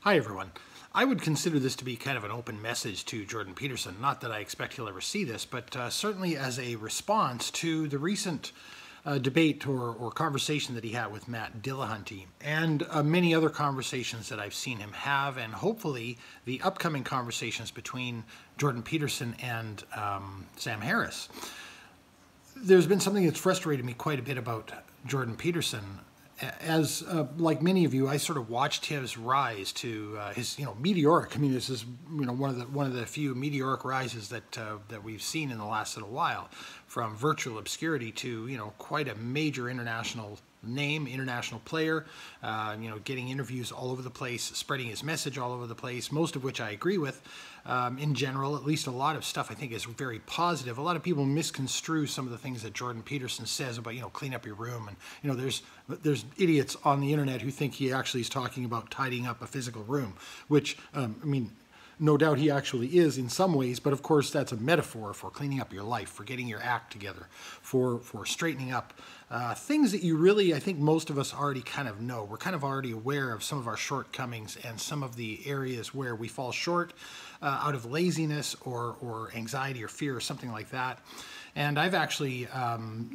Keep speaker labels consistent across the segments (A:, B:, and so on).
A: Hi everyone. I would consider this to be kind of an open message to Jordan Peterson. Not that I expect he'll ever see this, but certainly as a response to the recent debate or conversation that he had with Matt Dillahunty and many other conversations that I've seen him have, and hopefully the upcoming conversations between Jordan Peterson and Sam Harris. There's been something that's frustrated me quite a bit about Jordan Peterson. As like many of you, I sort of watched his rise to his meteoric. I mean, this is one of the few meteoric rises that we've seen in the last little while, from virtual obscurity to quite a major international name, international player. Getting interviews all over the place, spreading his message all over the place. Most of which I agree with. In general, at least a lot of stuff I think is very positive. A lot of people misconstrue some of the things that Jordan Peterson says about clean up your room, and there's idiots on the internet who think he actually is talking about tidying up a physical room, which I mean, no doubt he actually is in some ways, but of course that's a metaphor for cleaning up your life, for getting your act together, for straightening up things that you really, I think most of us already kind of know. We're kind of already aware of some of our shortcomings and some of the areas where we fall short out of laziness or anxiety or fear or something like that. And I've actually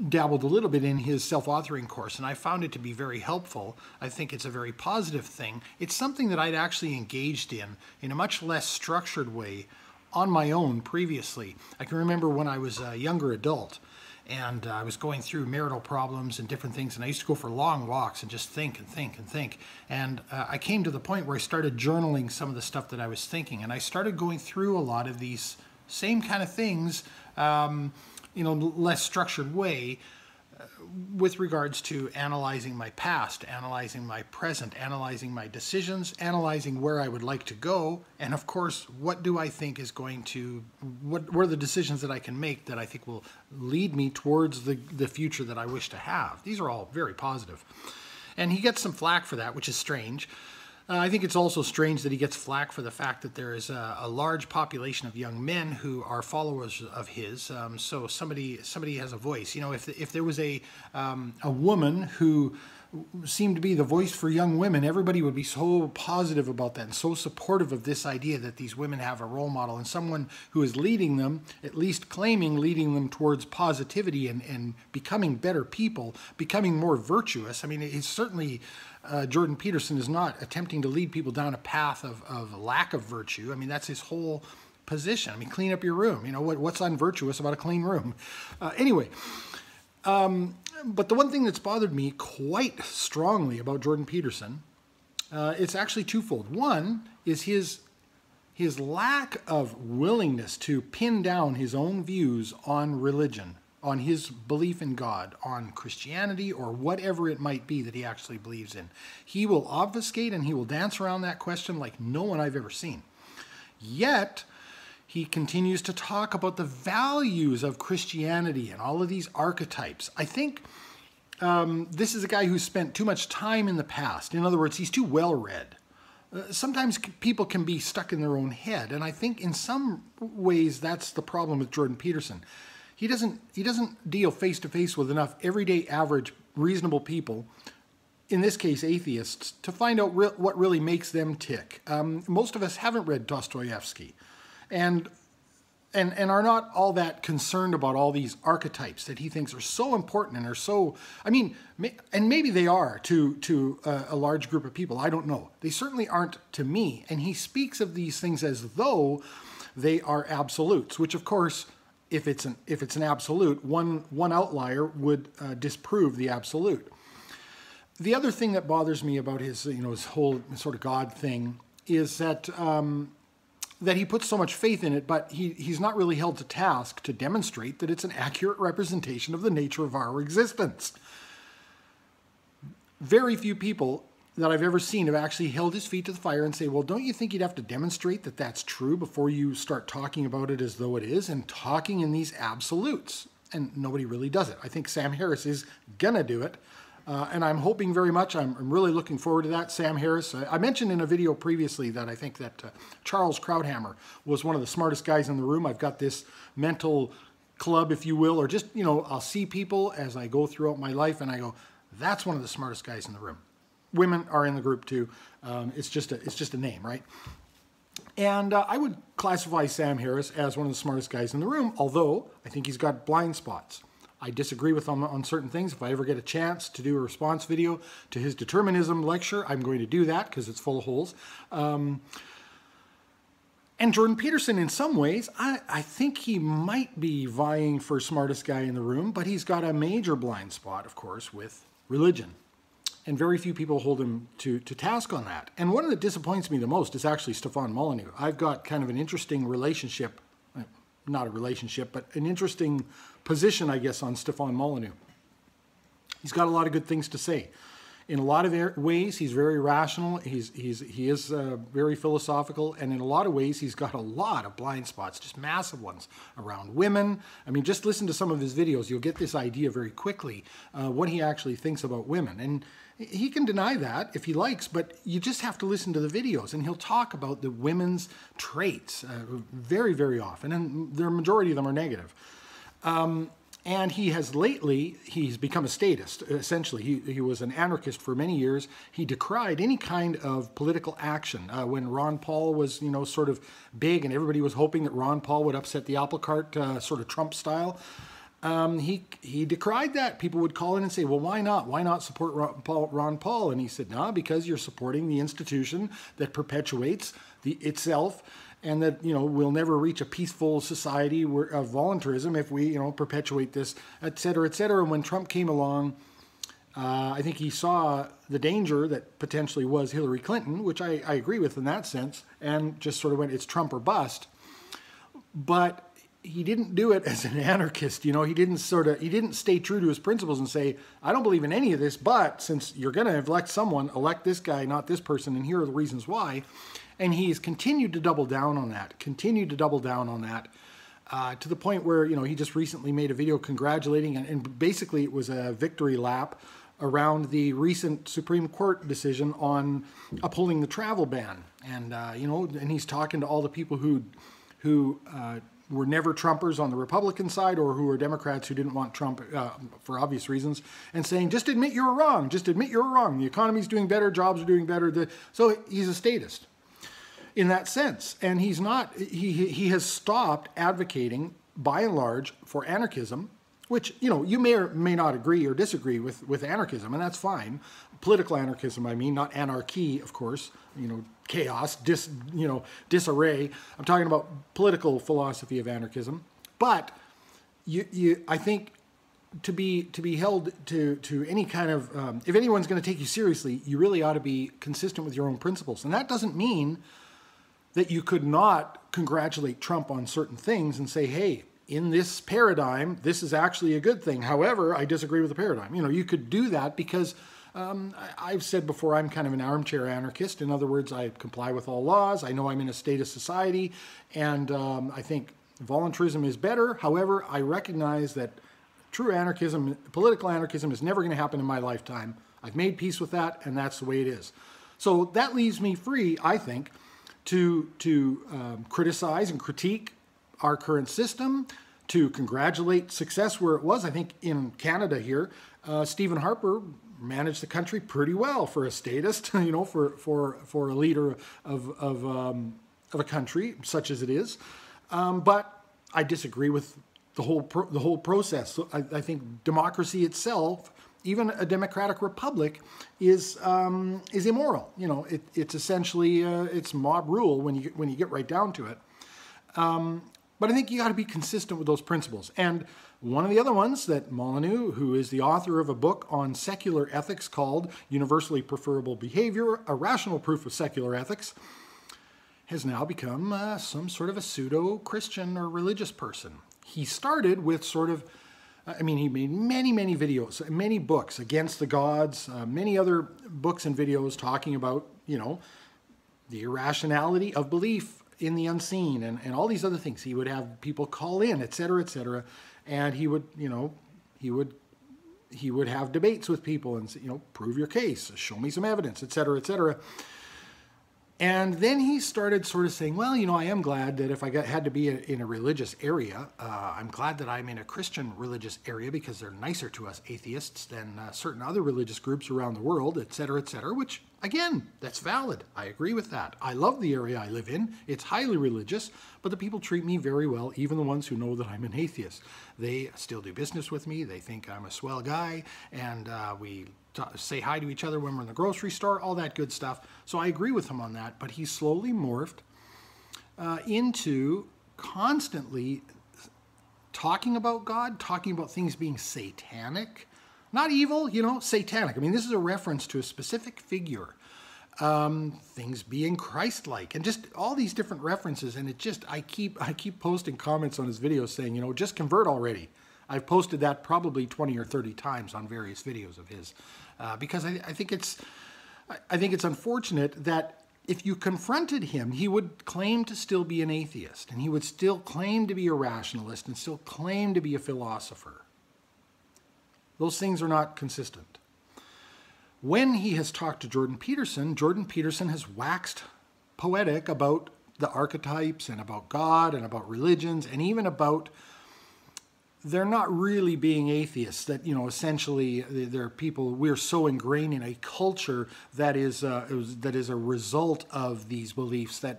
A: dabbled a little bit in his self-authoring course, and I found it to be very helpful. I think it's a very positive thing. It's something that I'd actually engaged in a much less structured way on my own previously. I can remember when I was a younger adult, and I was going through marital problems and different things, and I used to go for long walks and just think and think and think. And I came to the point where I started journaling some of the stuff that I was thinking, and I started going through a lot of these same kind of things, less structured way, with regards to analyzing my past, analyzing my present, analyzing my decisions, analyzing where I would like to go, and of course, what do I think is going to, what are the decisions that I can make that I think will lead me towards the future that I wish to have. These are all very positive. And he gets some flack for that, which is strange. I think it's also strange that he gets flack for the fact that there is a large population of young men who are followers of his. So somebody has a voice. If there was a woman who seemed to be the voice for young women, everybody would be so positive about that and so supportive of this idea that these women have a role model and someone who is leading them, at least claiming leading them towards positivity and becoming better people, becoming more virtuous. I mean, it's certainly... Jordan Peterson is not attempting to lead people down a path of lack of virtue. I mean, that's his whole position. I mean, clean up your room. What's unvirtuous about a clean room? Anyway, but the one thing that's bothered me quite strongly about Jordan Peterson, it's actually twofold. One is his lack of willingness to pin down his own views on religion, on his belief in God, on Christianity, or whatever it might be that he actually believes in. He will obfuscate and he will dance around that question like no one I've ever seen. Yet, he continues to talk about the values of Christianity and all of these archetypes. I think this is a guy who's spent too much time in the past. In other words, he's too well-read. Sometimes people can be stuck in their own head, and I think in some ways that's the problem with Jordan Peterson. He doesn't deal face-to-face with enough everyday, average, reasonable people, in this case atheists, to find out what really makes them tick. Most of us haven't read Dostoevsky and are not all that concerned about all these archetypes that he thinks are so important and are so, I mean, and maybe they are to a large group of people, I don't know. They certainly aren't to me, and he speaks of these things as though they are absolutes, which of course, if it's an absolute, one outlier would disprove the absolute. The other thing that bothers me about his his whole sort of God thing is that that he puts so much faith in it, but he's not really held to task to demonstrate that it's an accurate representation of the nature of our existence. Very few people that I've ever seen have actually held his feet to the fire and say, well, don't you think you'd have to demonstrate that that's true before you start talking about it as though it is, and talking in these absolutes? And nobody really does it. I think Sam Harris is gonna do it, and I'm hoping very much, I'm really looking forward to that. Sam Harris, I mentioned in a video previously that I think that Charles Krauthammer was one of the smartest guys in the room. I've got this mental club, if you will, or just, I'll see people as I go throughout my life and I go, that's one of the smartest guys in the room. women are in the group too. It's just a name, right? And I would classify Sam Harris as one of the smartest guys in the room, although I think he's got blind spots. I disagree with him on certain things. If I ever get a chance to do a response video to his determinism lecture, I'm going to do that because it's full of holes. And Jordan Peterson, in some ways, I think he might be vying for smartest guy in the room, but he's got a major blind spot, of course, with religion. And very few people hold him to task on that. And one that disappoints me the most is actually Stefan Molyneux. I've got kind of an interesting relationship, not a relationship, but an interesting position, I guess, on Stefan Molyneux. He's got a lot of good things to say. In a lot of ways, he's very rational. He is very philosophical, and in a lot of ways, he's got a lot of blind spots, just massive ones around women. I mean, just listen to some of his videos. You'll get this idea very quickly what he actually thinks about women. And he can deny that if he likes, but you just have to listen to the videos, and he'll talk about the women's traits very, very often, and the majority of them are negative. And he has lately, he's become a statist, essentially. He was an anarchist for many years. He decried any kind of political action. When Ron Paul was, you know, sort of big and everybody was hoping that Ron Paul would upset the apple cart, sort of Trump style, he decried that. People would call in and say, well, why not? Why not support Ron Paul? And he said, no, because you're supporting the institution that perpetuates itself, and that, you know, we'll never reach a peaceful society of voluntarism if we, you know, perpetuate this, et cetera, et cetera. And when Trump came along, I think he saw the danger that potentially was Hillary Clinton, which I agree with in that sense, and just sort of went, it's Trump or bust. But he didn't do it as an anarchist, you know. He didn't stay true to his principles and say, I don't believe in any of this, but since you're going to elect someone, elect this guy, not this person, and here are the reasons why. And he's continued to double down on that, to the point where, you know, he just recently made a video congratulating, and basically it was a victory lap around the recent Supreme Court decision on upholding the travel ban. And, you know, and he's talking to all the people who were never Trumpers on the Republican side, or who were Democrats who didn't want Trump for obvious reasons, and saying, just admit you were wrong, just admit you were wrong. The economy's doing better, jobs are doing better. So he's a statist in that sense. And he's not, he has stopped advocating, by and large, for anarchism, which, you know, you may or may not agree or disagree with anarchism, and that's fine. Political anarchism, I mean, not anarchy, of course, you know, chaos, disarray. I'm talking about political philosophy of anarchism. But I think to be held to any kind of, if anyone's going to take you seriously, you really ought to be consistent with your own principles. And that doesn't mean that you could not congratulate Trump on certain things and say, hey, in this paradigm, this is actually a good thing. However, I disagree with the paradigm. You know, you could do that because I've said before, I'm kind of an armchair anarchist. In other words, I comply with all laws. I know I'm in a statist society, and I think voluntarism is better. However, I recognize that true anarchism, political anarchism, is never going to happen in my lifetime. I've made peace with that, and that's the way it is. So that leaves me free, I think, to criticize and critique our current system, to congratulate success where it was. I think in Canada here, Stephen Harper managed the country pretty well for a statist, you know, for a leader of a country such as it is. But I disagree with the whole process. So I think democracy itself, even a democratic republic, is immoral. You know, it's essentially it's mob rule when you get right down to it. But I think you got to be consistent with those principles. And one of the other ones that Molyneux, who is the author of a book on secular ethics called Universally Preferable Behavior, a Rational Proof of Secular Ethics, has now become some sort of a pseudo-Christian or religious person. He started with sort of, I mean, he made many, many videos, many books against the gods, many other books and videos talking about, you know, the irrationality of belief in the unseen and all these other things. He would have people call in, et cetera, and he would, you know, he would have debates with people and say, you know, prove your case, show me some evidence, et cetera, et cetera. And then he started sort of saying, well, you know, I am glad that if I had to be in a religious area, I'm glad that I'm in a Christian religious area because they're nicer to us atheists than certain other religious groups around the world, et cetera, which, again, that's valid. I agree with that. I love the area I live in. It's highly religious, but the people treat me very well, even the ones who know that I'm an atheist. They still do business with me. They think I'm a swell guy, and we say hi to each other when we're in the grocery store, all that good stuff. So I agree with him on that, but he slowly morphed into constantly talking about God, talking about things being satanic, not evil, you know, satanic. I mean, this is a reference to a specific figure, things being Christ-like, and just all these different references. And it just, I keep posting comments on his videos saying, you know, just convert already. I've posted that probably 20 or 30 times on various videos of his, because I think it's unfortunate that if you confronted him, he would claim to still be an atheist, and he would still claim to be a rationalist, and still claim to be a philosopher. Those things are not consistent. When he has talked to Jordan Peterson has waxed poetic about the archetypes and about God and about religions, and even about they're not really being atheists, that, you know, essentially they're people, we're so ingrained in a culture that is a result of these beliefs that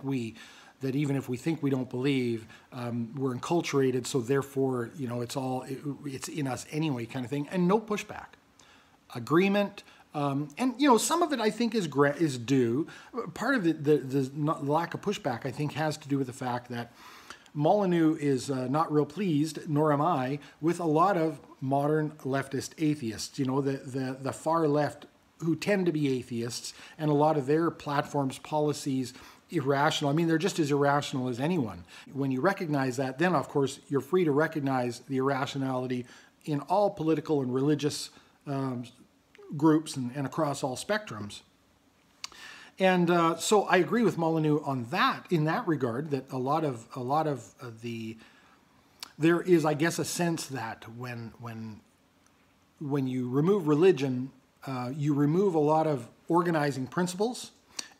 A: even if we think we don't believe, we're enculturated, so therefore, you know, it's in us anyway, kind of thing, and no pushback. Agreement, and, you know, some of it I think is due. Part of the lack of pushback, I think, has to do with the fact that Molyneux is not real pleased, nor am I, with a lot of modern leftist atheists, you know, the far left, who tend to be atheists, and a lot of their platforms, policies, irrational. I mean, they're just as irrational as anyone. When you recognize that, then, of course, you're free to recognize the irrationality in all political and religious groups and across all spectrums. And so I agree with Molyneux on that, in that regard, that a lot of there is, I guess, a sense that when you remove religion, you remove a lot of organizing principles.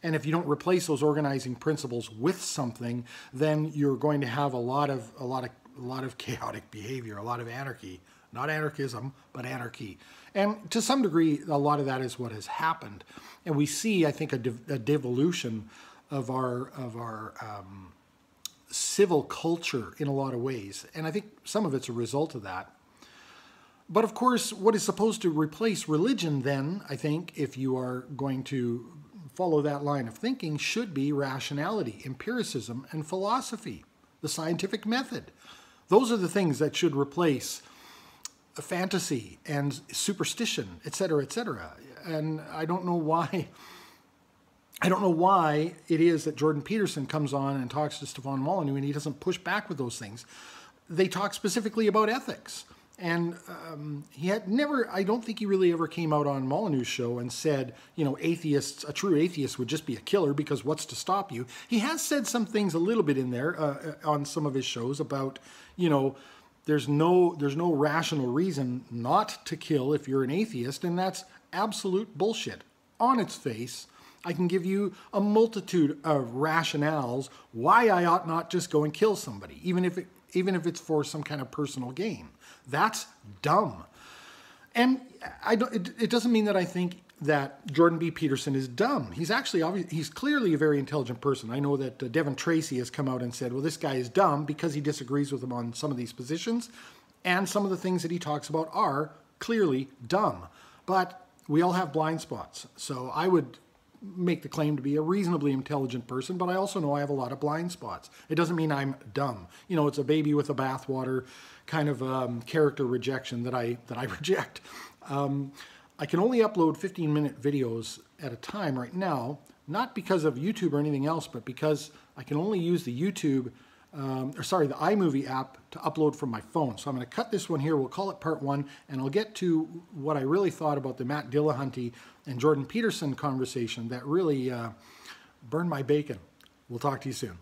A: And if you don't replace those organizing principles with something, then you're going to have a lot of chaotic behavior, a lot of anarchy. Not anarchism, but anarchy. And to some degree, a lot of that is what has happened. And we see, I think, a devolution of our civil culture in a lot of ways. And I think some of it's a result of that. But of course, what is supposed to replace religion then, I think, if you are going to follow that line of thinking, should be rationality, empiricism, and philosophy, the scientific method. Those are the things that should replace fantasy and superstition, etc., etc. And I don't know why it is that Jordan Peterson comes on and talks to Stefan Molyneux and he doesn't push back with those things. They talk specifically about ethics. And he had never, I don't think he really ever came out on Molyneux's show and said, you know, a true atheist would just be a killer because what's to stop you? He has said some things a little bit in there on some of his shows about, you know, there's no rational reason not to kill if you're an atheist, and that's absolute bullshit. On its face, I can give you a multitude of rationales why I ought not just go and kill somebody, even if it's for some kind of personal gain. That's dumb. And it doesn't mean that I think that Jordan B. Peterson is dumb. He's clearly a very intelligent person. I know that Devin Tracy has come out and said, well, this guy is dumb because he disagrees with him on some of these positions, and some of the things that he talks about are clearly dumb. But we all have blind spots. So I would make the claim to be a reasonably intelligent person, but I also know I have a lot of blind spots. It doesn't mean I'm dumb. You know, it's a baby with a bathwater kind of character rejection that I reject. I can only upload 15-minute videos at a time right now, not because of YouTube or anything else, but because I can only use the the iMovie app to upload from my phone. So I'm going to cut this one here. We'll call it part 1, and I'll get to what I really thought about the Matt Dillahunty and Jordan Peterson conversation that really burned my bacon. We'll talk to you soon.